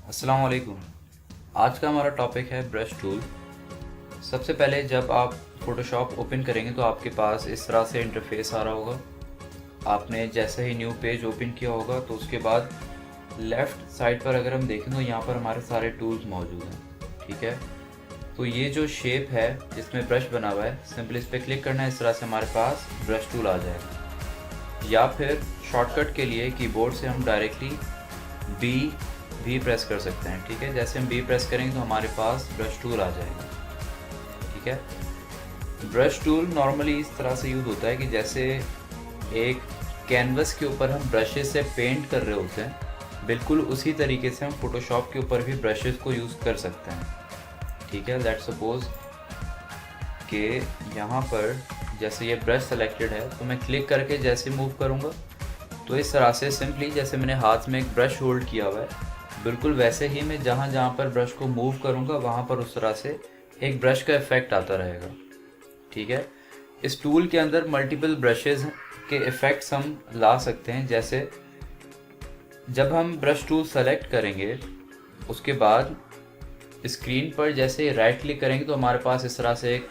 अस्सलाम वालेकुम। आज का हमारा टॉपिक है ब्रश टूल। सबसे पहले जब आप फ़ोटोशॉप ओपन करेंगे तो आपके पास इस तरह से इंटरफेस आ रहा होगा। आपने जैसे ही न्यू पेज ओपन किया होगा तो उसके बाद लेफ़्ट साइड पर अगर हम देखें तो यहाँ पर हमारे सारे टूल्स मौजूद हैं। ठीक है, तो ये जो शेप है जिसमें ब्रश बना हुआ है, सिंपली इस पर क्लिक करना है। इस तरह से हमारे पास ब्रश टूल आ जाएगा। या फिर शॉर्टकट के लिए कीबोर्ड से हम डायरेक्टली बी भी प्रेस कर सकते हैं। ठीक है, जैसे हम बी प्रेस करेंगे तो हमारे पास ब्रश टूल आ जाएगा। ठीक है, ब्रश टूल नॉर्मली इस तरह से यूज़ होता है कि जैसे एक कैनवस के ऊपर हम ब्रशेस से पेंट कर रहे होते हैं, बिल्कुल उसी तरीके से हम फोटोशॉप के ऊपर भी ब्रशेस को यूज़ कर सकते हैं। ठीक है, लेट्स सपोज कि यहाँ पर जैसे ये ब्रश सेलेक्टेड है तो मैं क्लिक करके जैसे मूव करूँगा तो इस तरह से सिंपली जैसे मैंने हाथ में एक ब्रश होल्ड किया हुआ है, बिल्कुल वैसे ही मैं जहाँ जहाँ पर ब्रश को मूव करूँगा वहाँ पर उस तरह से एक ब्रश का इफ़ेक्ट आता रहेगा। ठीक है, इस टूल के अंदर मल्टीपल ब्रशेज़ के इफ़ेक्ट्स हम ला सकते हैं। जैसे जब हम ब्रश टूल सेलेक्ट करेंगे उसके बाद स्क्रीन पर जैसे राइट क्लिक करेंगे तो हमारे पास इस तरह से एक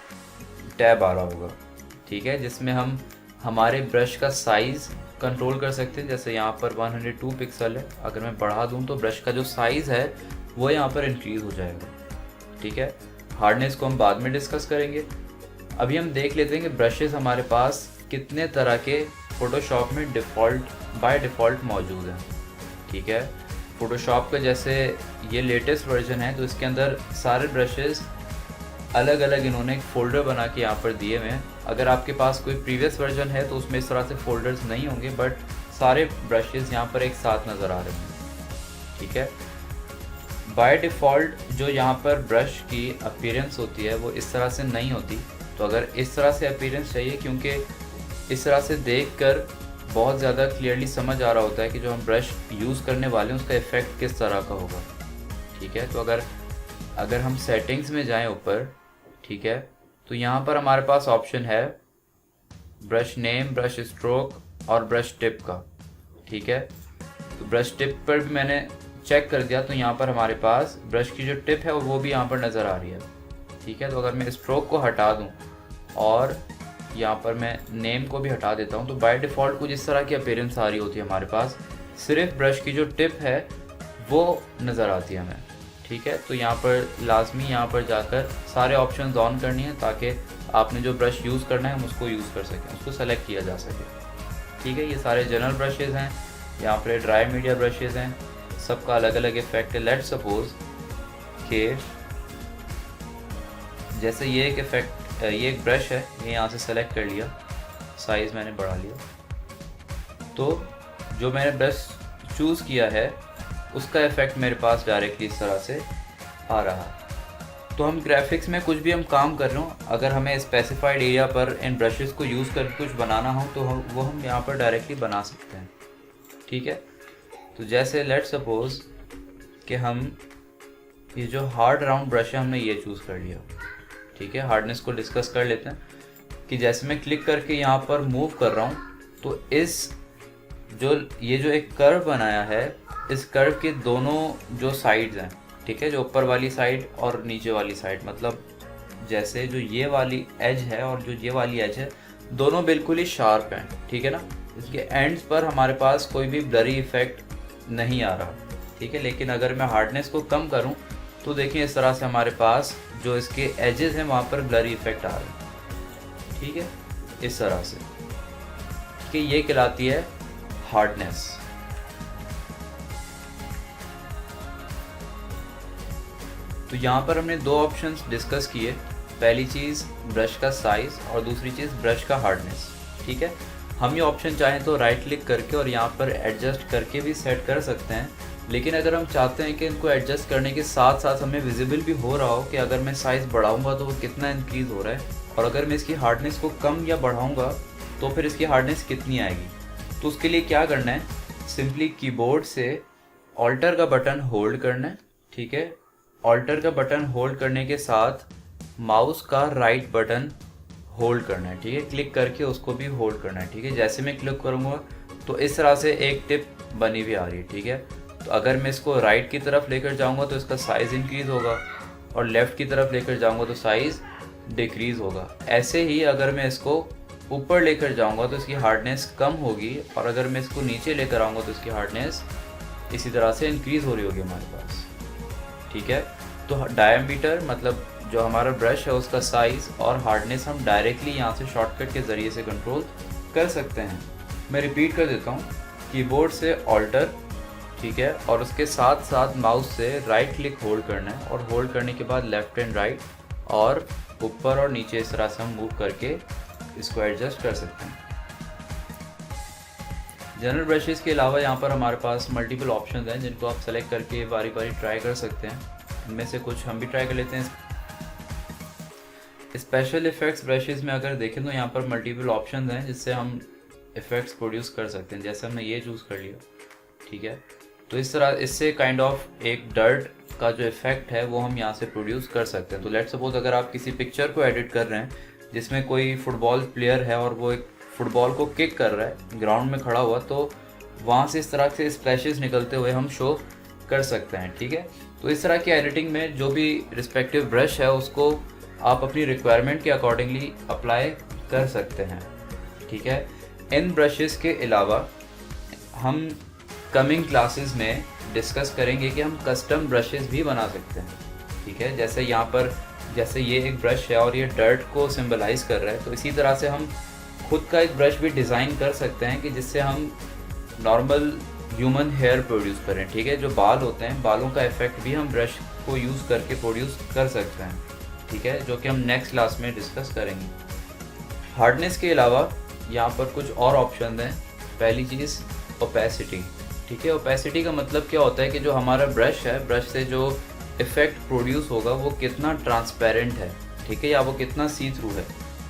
टैब आ रहा होगा। ठीक है, जिसमें हम हमारे ब्रश का साइज़ कंट्रोल कर सकते हैं। जैसे यहाँ पर 102 पिक्सल है, अगर मैं बढ़ा दूँ तो ब्रश का जो साइज़ है वो यहाँ पर इंक्रीज़ हो जाएगा। ठीक है, हार्डनेस को हम बाद में डिस्कस करेंगे। अभी हम देख लेते हैं कि ब्रशेस हमारे पास कितने तरह के फ़ोटोशॉप में बाय डिफ़ॉल्ट मौजूद हैं। ठीक है, फ़ोटोशॉप का जैसे ये लेटेस्ट वर्जन है तो इसके अंदर सारे ब्रशेस अलग अलग इन्होंने एक फ़ोल्डर बना के यहाँ पर दिए हुए हैं। अगर आपके पास कोई प्रीवियस वर्जन है तो उसमें इस तरह से फ़ोल्डर्स नहीं होंगे, बट सारे ब्रशेस यहाँ पर एक साथ नज़र आ रहे हैं। ठीक है, बाय डिफ़ॉल्ट जो यहाँ पर ब्रश की अपीयरेंस होती है वो इस तरह से नहीं होती। तो अगर इस तरह से अपीयरेंस चाहिए, क्योंकि इस तरह से देखकर बहुत ज़्यादा क्लियरली समझ आ रहा होता है कि जो हम ब्रश यूज़ करने वाले हैं उसका इफ़ेक्ट किस तरह का होगा। ठीक है, तो अगर हम सेटिंग्स में जाएं ऊपर, ठीक है, तो यहाँ पर हमारे पास ऑप्शन है ब्रश नेम, ब्रश स्ट्रोक और ब्रश टिप का। ठीक है, तो ब्रश टिप पर भी मैंने चेक कर दिया तो यहाँ पर हमारे पास ब्रश की जो टिप है वो भी यहाँ पर नज़र आ रही है। ठीक है, तो अगर मैं स्ट्रोक को हटा दूँ और यहाँ पर मैं नेम को भी हटा देता हूँ तो बाय डिफ़ॉल्ट कुछ इस तरह की अपीयरेंस आ रही होती है हमारे पास। सिर्फ ब्रश की जो टिप है वो नज़र आती है हमें। ठीक है, तो यहाँ पर लाजमी यहाँ पर जाकर सारे ऑप्शन ऑन करनी है ताकि आपने जो ब्रश यूज़ करना है हम उसको यूज़ कर सकें, उसको सेलेक्ट किया जा सके। ठीक है, ये सारे जनरल ब्रशेज़ हैं, यहाँ पर ड्राई मीडिया ब्रशेज़ हैं, सबका अलग अलग इफ़ेक्ट है। लेट्स सपोज कि जैसे ये एक इफ़ेक्ट, ये एक ब्रश है, ये यहाँ से सेलेक्ट कर लिया, साइज़ मैंने बढ़ा लिया, तो जो मैंने ब्रश चूज़ किया है उसका इफ़ेक्ट मेरे पास डायरेक्टली इस तरह से आ रहा है। तो हम ग्राफिक्स में कुछ भी हम काम कर रहे हो, अगर हमें स्पेसिफाइड एरिया पर इन ब्रशेस को यूज़ करके कुछ बनाना हो तो वो हम यहाँ पर डायरेक्टली बना सकते हैं। ठीक है, तो जैसे लेट्स सपोज कि हम ये जो हार्ड राउंड ब्रश है हमने ये चूज़ कर लिया। ठीक है, हार्डनेस को डिस्कस कर लेते हैं कि जैसे मैं क्लिक करके यहाँ पर मूव कर रहा हूँ तो ये जो एक कर्व बनाया है, इस कर्व के दोनों जो साइड्स हैं, ठीक है, जो ऊपर वाली साइड और नीचे वाली साइड, मतलब जैसे जो ये वाली एज है और जो ये वाली एज है, दोनों बिल्कुल ही शार्प हैं। ठीक है ना, इसके एंड्स पर हमारे पास कोई भी ब्लरी इफेक्ट नहीं आ रहा। ठीक है, लेकिन अगर मैं हार्डनेस को कम करूं तो देखिए इस तरह से हमारे पास जो इसके एजेस हैं वहाँ पर ब्लरी इफेक्ट आ रहे हैं। ठीक है, इस तरह से कि ये कहलाती है हार्डनेस। तो यहाँ पर हमने दो ऑप्शंस डिस्कस किए, पहली चीज़ ब्रश का साइज़ और दूसरी चीज़ ब्रश का हार्डनेस। ठीक है, हम ये ऑप्शन चाहें तो राइट क्लिक करके और यहाँ पर एडजस्ट करके भी सेट कर सकते हैं, लेकिन अगर हम चाहते हैं कि इनको एडजस्ट करने के साथ साथ हमें विजिबल भी हो रहा हो कि अगर मैं साइज़ बढ़ाऊँगा तो वो कितना इंक्रीज़ हो रहा है, और अगर मैं इसकी हार्डनेस को कम या बढ़ाऊँगा तो फिर इसकी हार्डनेस कितनी आएगी, तो उसके लिए क्या करना है, सिंपली कीबोर्ड से ऑल्टर का बटन होल्ड करना है। ठीक है, ऑल्टर का बटन होल्ड करने के साथ माउस का राइट बटन होल्ड करना है। ठीक है, क्लिक करके उसको भी होल्ड करना है। ठीक है, जैसे मैं क्लिक करूँगा तो इस तरह से एक टिप बनी हुई आ रही है। ठीक है, तो अगर मैं इसको राइट की तरफ लेकर जाऊंगा तो इसका साइज़ इंक्रीज़ होगा, और लेफ़्ट की तरफ लेकर जाऊंगा तो साइज़ डिक्रीज़ होगा। ऐसे ही अगर मैं इसको ऊपर लेकर जाऊंगा तो इसकी हार्डनेस कम होगी, और अगर मैं इसको नीचे लेकर आऊँगा तो इसकी हार्डनेस इसी तरह से इंक्रीज़ हो रही होगी हमारे पास। ठीक है, तो डायमीटर मतलब जो हमारा ब्रश है उसका साइज़ और हार्डनेस हम डायरेक्टली यहाँ से शॉर्टकट के ज़रिए से कंट्रोल कर सकते हैं। मैं रिपीट कर देता हूँ, कीबोर्ड से ऑल्टर, ठीक है, और उसके साथ साथ माउस से राइट क्लिक होल्ड करना है, और होल्ड करने के बाद लेफ़्ट एंड राइट और ऊपर और नीचे इस तरह से हम मूव करके इसको एडजस्ट कर सकते हैं। जनरल ब्रशेज़ के अलावा यहाँ पर हमारे पास मल्टीपल ऑप्शन हैं जिनको आप सेलेक्ट करके बारी बारी ट्राई कर सकते हैं। इनमें से कुछ हम भी ट्राई कर लेते हैं। स्पेशल इफ़ेक्ट्स ब्रशेज़ में अगर देखें तो यहाँ पर मल्टीपल ऑप्शन हैं जिससे हम इफ़ेक्ट्स प्रोड्यूस कर सकते हैं। जैसे हमने ये चूज़ कर लिया, ठीक है, तो इस तरह इससे काइंड ऑफ एक डर्ट का जो इफ़ेक्ट है वो हम यहाँ से प्रोड्यूस कर सकते हैं। तो लेट्स सपोज अगर आप किसी पिक्चर को एडिट कर रहे हैं जिसमें कोई फुटबॉल प्लेयर है और वो एक फुटबॉल को किक कर रहा है ग्राउंड में खड़ा हुआ, तो वहाँ से इस तरह से स्प्लैशेस निकलते हुए हम शो कर सकते हैं। ठीक है, तो इस तरह की एडिटिंग में जो भी रिस्पेक्टिव ब्रश है उसको आप अपनी रिक्वायरमेंट के अकॉर्डिंगली अप्लाई कर सकते हैं। ठीक है, इन ब्रशेस के अलावा हम कमिंग क्लासेस में डिस्कस करेंगे कि हम कस्टम ब्रशेस भी बना सकते हैं। ठीक है, जैसे यहाँ पर जैसे ये एक ब्रश है और ये डर्ट को सिंबलाइज कर रहा है, तो इसी तरह से हम खुद का एक ब्रश भी डिज़ाइन कर सकते हैं कि जिससे हम नॉर्मल ह्यूमन हेयर प्रोड्यूस करें। ठीक है, जो बाल होते हैं बालों का इफेक्ट भी हम ब्रश को यूज़ करके प्रोड्यूस कर सकते हैं। ठीक है, जो कि हम नेक्स्ट क्लास में डिस्कस करेंगे। हार्डनेस के अलावा यहाँ पर कुछ और ऑप्शन हैं। पहली चीज़ ओपेसिटी। ठीक है, ओपेसिटी का मतलब क्या होता है कि जो हमारा ब्रश है, ब्रश से जो इफ़ेक्ट प्रोड्यूस होगा वो कितना ट्रांसपेरेंट है, ठीक है, या वो कितना सी थ्रू है।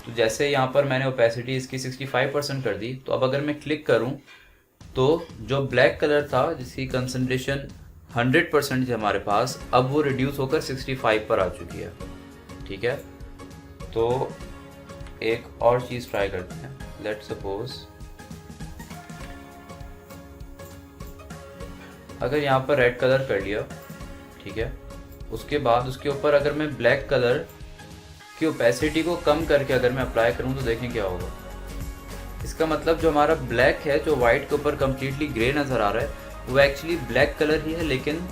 तो जैसे यहाँ पर मैंने ओपेसिटी इसकी 65% कर दी, तो अब अगर मैं क्लिक करूँ तो जो ब्लैक कलर था जिसकी कंसंट्रेशन 100% थी हमारे पास, अब वो रिड्यूस होकर 65 पर आ चुकी है। ठीक है, तो एक और चीज़ ट्राई करते हैं। लेट्स सपोज अगर यहाँ पर रेड कलर कर लिया, ठीक है, उसके बाद उसके ऊपर अगर मैं ब्लैक कलर की ओपेसिटी को कम करके अगर मैं अप्लाई करूँ तो देखें क्या होगा। इसका मतलब जो हमारा ब्लैक है, जो वाइट के ऊपर कम्प्लीटली ग्रे नज़र आ रहा है, वो एक्चुअली ब्लैक कलर ही है लेकिन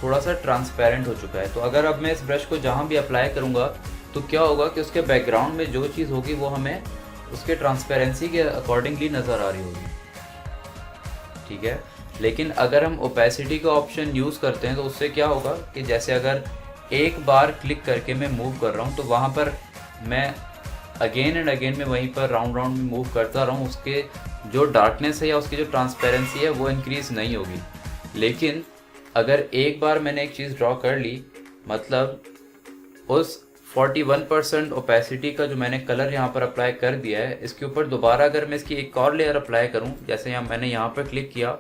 थोड़ा सा ट्रांसपेरेंट हो चुका है। तो अगर अब मैं इस ब्रश को जहाँ भी अप्लाई करूँगा तो क्या होगा कि उसके बैकग्राउंड में जो चीज़ होगी वो हमें उसके ट्रांसपेरेंसी के अकॉर्डिंगली नज़र आ रही होगी। ठीक है, लेकिन अगर हम ओपेसिटी का ऑप्शन यूज़ करते हैं तो उससे क्या होगा कि जैसे अगर एक बार क्लिक करके मैं मूव कर रहा हूँ तो वहाँ पर मैं अगेन एंड अगेन में वहीं पर राउंड राउंड में मूव करता रहूँ, उसके जो डार्कनेस है या उसकी जो ट्रांसपेरेंसी है वो इंक्रीज़ नहीं होगी। लेकिन अगर एक बार मैंने एक चीज़ ड्रॉ कर ली, मतलब उस 41% ओपेसिटी का जो मैंने कलर यहाँ पर अप्लाई कर दिया है, इसके ऊपर दोबारा अगर मैं इसकी एक और लेयर अप्लाई करूँ, जैसे यहाँ मैंने यहाँ पर क्लिक किया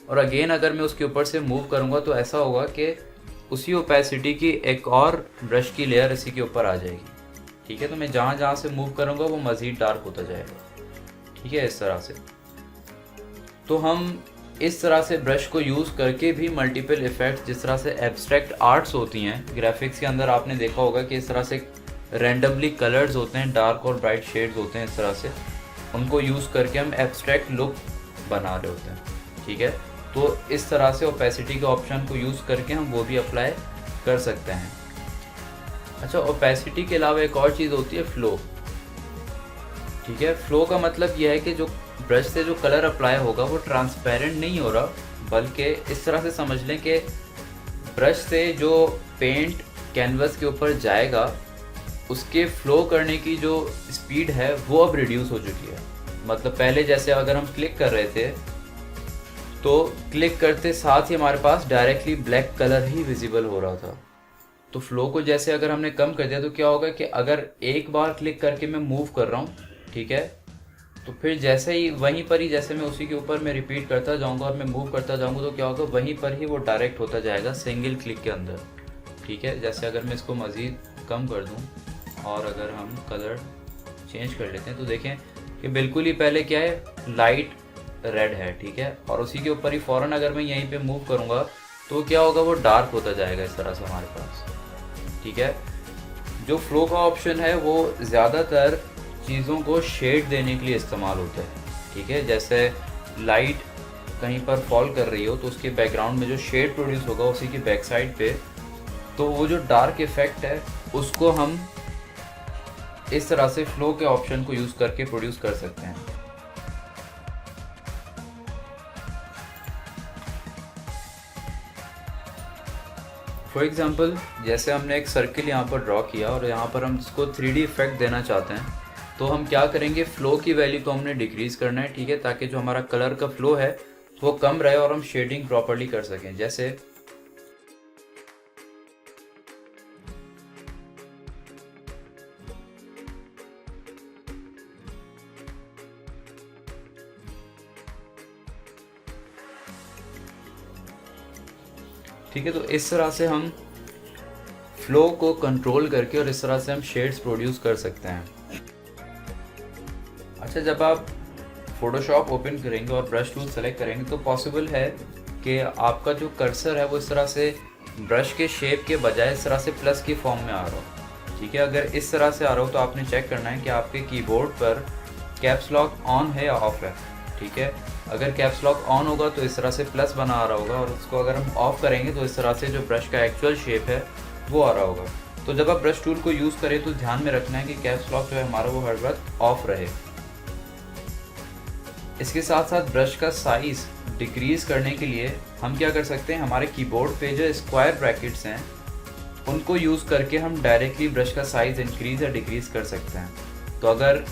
और अगेन अगर मैं उसके ऊपर से मूव करूँगा तो ऐसा होगा कि उसी ओपेसिटी की एक और ब्रश की लेयर इसी के ऊपर आ जाएगी। ठीक है, तो मैं जहाँ जहाँ से मूव करूँगा वो मज़ीद डार्क होता जाएगा। ठीक है, इस तरह से। तो हम इस तरह से ब्रश को यूज़ करके भी मल्टीपल इफ़ेक्ट्स, जिस तरह से एब्स्ट्रैक्ट आर्ट्स होती हैं ग्राफिक्स के अंदर, आपने देखा होगा कि इस तरह से रैंडमली कलर्स होते हैं, डार्क और ब्राइट शेड्स होते हैं, इस तरह से उनको यूज़ करके हम एब्स्ट्रैक्ट लुक बना रहे होते हैं। ठीक है, तो इस तरह से ओपेसिटी के ऑप्शन को यूज़ करके हम वो भी अप्लाई कर सकते हैं। अच्छा, ओपेसिटी के अलावा एक और चीज़ होती है फ़्लो। ठीक है, फ़्लो का मतलब यह है कि जो ब्रश से जो कलर अप्लाई होगा वो ट्रांसपेरेंट नहीं हो रहा, बल्कि इस तरह से समझ लें कि ब्रश से जो पेंट कैनवस के ऊपर जाएगा उसके फ़्लो करने की जो स्पीड है वो अब रिड्यूस हो चुकी है। मतलब पहले जैसे अगर हम क्लिक कर रहे थे तो क्लिक करते साथ ही हमारे पास डायरेक्टली ब्लैक कलर ही विजिबल हो रहा था। तो फ़्लो को जैसे अगर हमने कम कर दिया तो क्या होगा कि अगर एक बार क्लिक करके मैं मूव कर रहा हूँ, ठीक है, तो फिर जैसे ही वहीं पर ही जैसे मैं उसी के ऊपर मैं रिपीट करता जाऊँगा और मैं मूव करता जाऊँगा तो क्या होगा, वहीं पर ही वो डायरेक्ट होता जाएगा सिंगल क्लिक के अंदर। ठीक है, जैसे अगर मैं इसको मज़ीद कम कर दूँ और अगर हम कलर चेंज कर लेते हैं तो देखें कि बिल्कुल ही पहले क्या है, लाइट रेड है। ठीक है, और उसी के ऊपर ही फ़ौरन अगर मैं यहीं पे मूव करूँगा तो क्या होगा, वो डार्क होता जाएगा इस तरह से हमारे पास। ठीक है, जो फ्लो का ऑप्शन है वो ज़्यादातर चीज़ों को शेड देने के लिए इस्तेमाल होता है। ठीक है, जैसे लाइट कहीं पर फॉल कर रही हो तो उसके बैकग्राउंड में जो शेड प्रोड्यूस होगा उसी की बैक साइड पे, तो वो जो डार्क इफेक्ट है उसको हम इस तरह से फ्लो के ऑप्शन को यूज़ करके प्रोड्यूस कर सकते हैं। फॉर एग्ज़ाम्पल, जैसे हमने एक सर्किल यहाँ पर ड्रॉ किया और यहाँ पर हम इसको 3D इफेक्ट देना चाहते हैं, तो हम क्या करेंगे, फ़्लो की वैल्यू को हमने डिक्रीज़ करना है। ठीक है, ताकि जो हमारा कलर का फ्लो है वो कम रहे और हम शेडिंग प्रॉपर्ली कर सकें। जैसे ठीक है, तो इस तरह से हम फ्लो को कंट्रोल करके और इस तरह से हम शेड्स प्रोड्यूस कर सकते हैं। अच्छा, जब आप फोटोशॉप ओपन करेंगे और ब्रश टूल सेलेक्ट करेंगे तो पॉसिबल है कि आपका जो कर्सर है वो इस तरह से ब्रश के शेप के बजाय इस तरह से प्लस की फॉर्म में आ रहा हो। ठीक है, अगर इस तरह से आ रहा हो तो आपने चेक करना है कि आपके कीबोर्ड पर कैप्स लॉक ऑन है या ऑफ है। ठीक है, अगर कैप्स लॉक ऑन होगा तो इस तरह से प्लस बना आ रहा होगा, और उसको अगर हम ऑफ करेंगे तो इस तरह से जो ब्रश का एक्चुअल शेप है वो आ रहा होगा। तो जब आप ब्रश टूल को यूज़ करें तो ध्यान में रखना है कि कैप्स लॉक जो है हमारा वो हर वक्त ऑफ रहे। इसके साथ साथ ब्रश का साइज़ डिक्रीज़ करने के लिए हम क्या कर सकते हैं, हमारे कीबोर्ड पे जो स्क्वायर ब्रैकेट्स हैं उनको यूज़ करके हम डायरेक्टली ब्रश का साइज़ इंक्रीज़ या डिक्रीज़ कर सकते हैं। तो अगर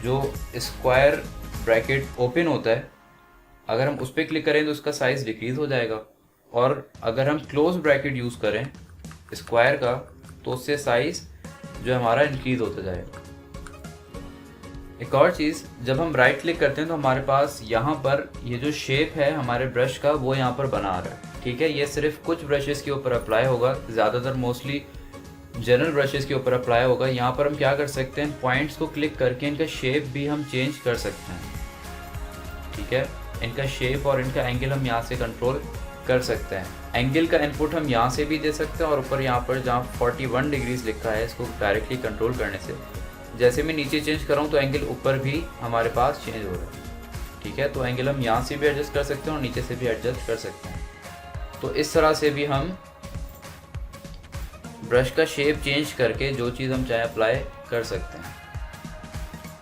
जो स्क्वायर ब्रैकेट ओपन होता है, अगर हम उस पर क्लिक करें तो उसका साइज़ डिक्रीज़ हो जाएगा, और अगर हम क्लोज ब्रैकेट यूज़ करें स्क्वायर का तो उससे साइज़ जो हमारा इंक्रीज़ होता जाएगा। एक और चीज़, जब हम राइट क्लिक करते हैं तो हमारे पास यहाँ पर ये जो शेप है हमारे ब्रश का वो यहाँ पर बना आ रहा है। ठीक है, ये सिर्फ कुछ ब्रशेस के ऊपर अप्लाई होगा, ज़्यादातर मोस्टली जनरल ब्रशेस के ऊपर अप्लाई होगा। यहाँ पर हम क्या कर सकते हैं, पॉइंट्स को क्लिक करके इनका शेप भी हम चेंज कर सकते हैं। ठीक है, इनका शेप और इनका एंगल हम यहाँ से कंट्रोल कर सकते हैं। एंगल का इनपुट हम यहाँ से भी दे सकते हैं, और ऊपर यहाँ पर जहाँ 41 डिग्रीज लिखा है इसको डायरेक्टली कंट्रोल करने से जैसे मैं नीचे चेंज कर रहा हूँ तो एंगल ऊपर भी हमारे पास चेंज हो रहा है। ठीक है, तो एंगल हम यहाँ से भी एडजस्ट कर सकते हैं और नीचे से भी एडजस्ट कर सकते हैं। तो इस तरह से भी हम ब्रश का शेप चेंज करके जो चीज़ हम चाहे अप्लाई कर सकते हैं।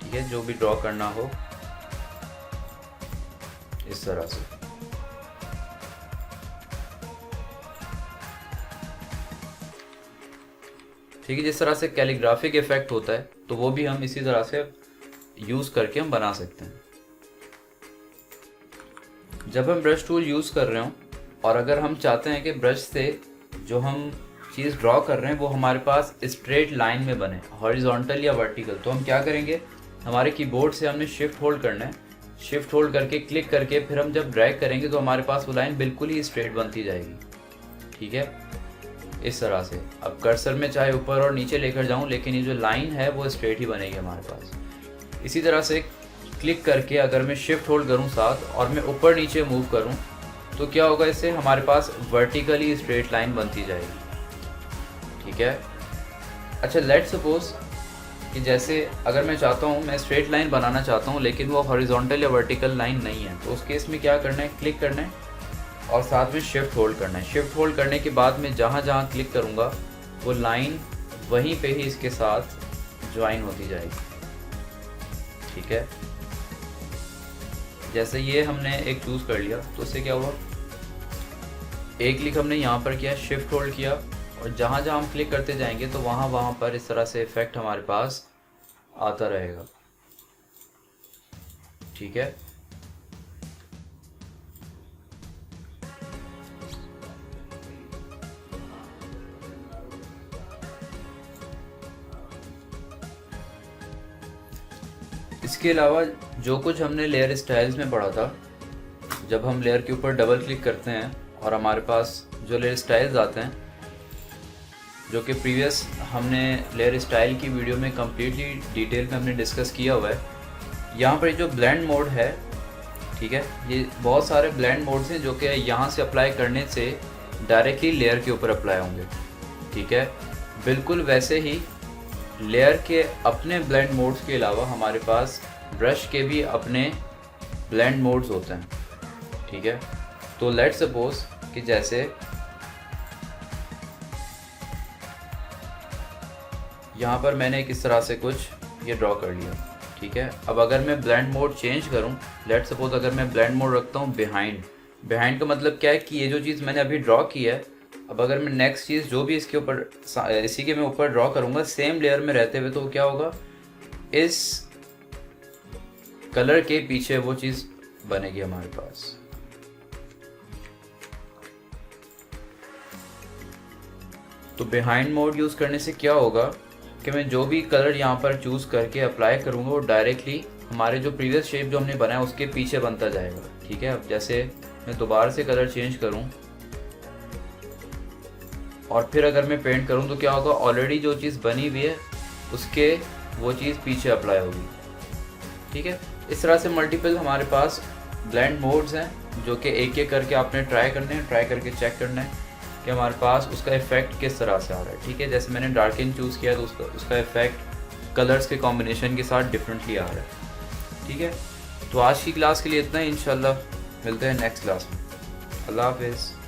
ठीक है, जो भी ड्रॉ करना हो इस तरह से। ठीक है, जिस तरह से कैलीग्राफिक इफेक्ट होता है तो वो भी हम इसी तरह से यूज़ करके हम बना सकते हैं। जब हम ब्रश टूल यूज़ कर रहे हों और अगर हम चाहते हैं कि ब्रश से जो हम चीज़ ड्रॉ कर रहे हैं वो हमारे पास स्ट्रेट लाइन में बने, हॉरिजॉन्टल या वर्टिकल, तो हम क्या करेंगे, हमारे कीबोर्ड से हमने शिफ्ट होल्ड करना है। शिफ्ट होल्ड करके क्लिक करके फिर हम जब ड्रैग करेंगे तो हमारे पास वो लाइन बिल्कुल ही स्ट्रेट बनती जाएगी। ठीक है, इस तरह से। अब कर्सर में चाहे ऊपर और नीचे लेकर जाऊं लेकिन ये जो लाइन है वो स्ट्रेट ही बनेगी हमारे पास। इसी तरह से क्लिक करके अगर मैं शिफ्ट होल्ड करूं साथ और मैं ऊपर नीचे मूव करूं तो क्या होगा, इससे हमारे पास वर्टिकली स्ट्रेट लाइन बनती जाएगी। ठीक है, अच्छा, लेट सपोज कि जैसे अगर मैं चाहता हूँ, मैं स्ट्रेट लाइन बनाना चाहता हूँ लेकिन वो हॉरिजॉन्टल या वर्टिकल लाइन नहीं है, तो उस केस में क्या करना है, क्लिक करना है और साथ में शिफ्ट होल्ड करना है। शिफ्ट होल्ड करने के बाद में जहाँ जहाँ क्लिक करूँगा वो लाइन वहीं पे ही इसके साथ ज्वाइन होती जाएगी। ठीक है, जैसे ये हमने एक चूज़ कर लिया तो उससे क्या हुआ, एक क्लिक हमने यहाँ पर किया, शिफ्ट होल्ड किया, और जहाँ जहाँ हम क्लिक करते जाएंगे तो वहाँ पर इस तरह से इफेक्ट हमारे पास आता रहेगा। ठीक है, इसके अलावा जो कुछ हमने लेयर स्टाइल्स में पढ़ा था, जब हम लेयर के ऊपर डबल क्लिक करते हैं और हमारे पास जो लेयर स्टाइल्स आते हैं, जो कि प्रीवियस हमने लेयर स्टाइल की वीडियो में कम्प्लीटली डिटेल में हमने डिस्कस किया हुआ है। यहाँ पर जो ब्लेंड मोड है, ठीक है, ये बहुत सारे ब्लेंड मोड्स हैं जो कि यहाँ से अप्लाई करने से डायरेक्टली लेयर के ऊपर अप्लाई होंगे। ठीक है, बिल्कुल वैसे ही लेयर के अपने ब्लेंड मोड्स के अलावा हमारे पास ब्रश के भी अपने ब्लेंड मोड्स होते हैं। ठीक है, तो लेट्स सपोज कि जैसे यहाँ पर मैंने इस तरह से कुछ ये ड्रॉ कर लिया। ठीक है, अब अगर मैं ब्लेंड मोड चेंज करूँ, लेट्स सपोज अगर मैं ब्लेंड मोड रखता हूँ बिहाइंड का मतलब क्या है कि ये जो चीज़ मैंने अभी ड्रॉ की है, अब अगर मैं नेक्स्ट चीज़ जो भी इसके ऊपर इसी के मैं ऊपर ड्रॉ करूँगा सेम लेयर में रहते हुए, तो क्या होगा, इस कलर के पीछे वो चीज़ बनेगी हमारे पास। तो बिहाइंड मोड यूज़ करने से क्या होगा कि मैं जो भी कलर यहाँ पर चूज़ करके अप्लाई करूँगा वो डायरेक्टली हमारे जो प्रीवियस शेप जो हमने बनाया उसके पीछे बनता जाएगा। ठीक है, अब जैसे मैं दोबारा से कलर चेंज करूँ और फिर अगर मैं पेंट करूँ तो क्या होगा, ऑलरेडी जो चीज़ बनी हुई है उसके वो चीज़ पीछे अप्लाई होगी। ठीक है, इस तरह से मल्टीपल हमारे पास ब्लेंड मोड्स हैं जो कि एक एक करके आपने ट्राई करके चेक करना है कि हमारे पास उसका इफेक्ट किस तरह से आ रहा है। ठीक है, जैसे मैंने डार्किंग चूज़ किया तो उसका इफेक्ट कलर्स के कॉम्बिनेशन के साथ डिफरेंटली आ रहा है। ठीक है, तो आज की क्लास के लिए इतना ही, इंशाल्लाह मिलते हैं नेक्स्ट क्लास में। अल्लाह हाफिज़।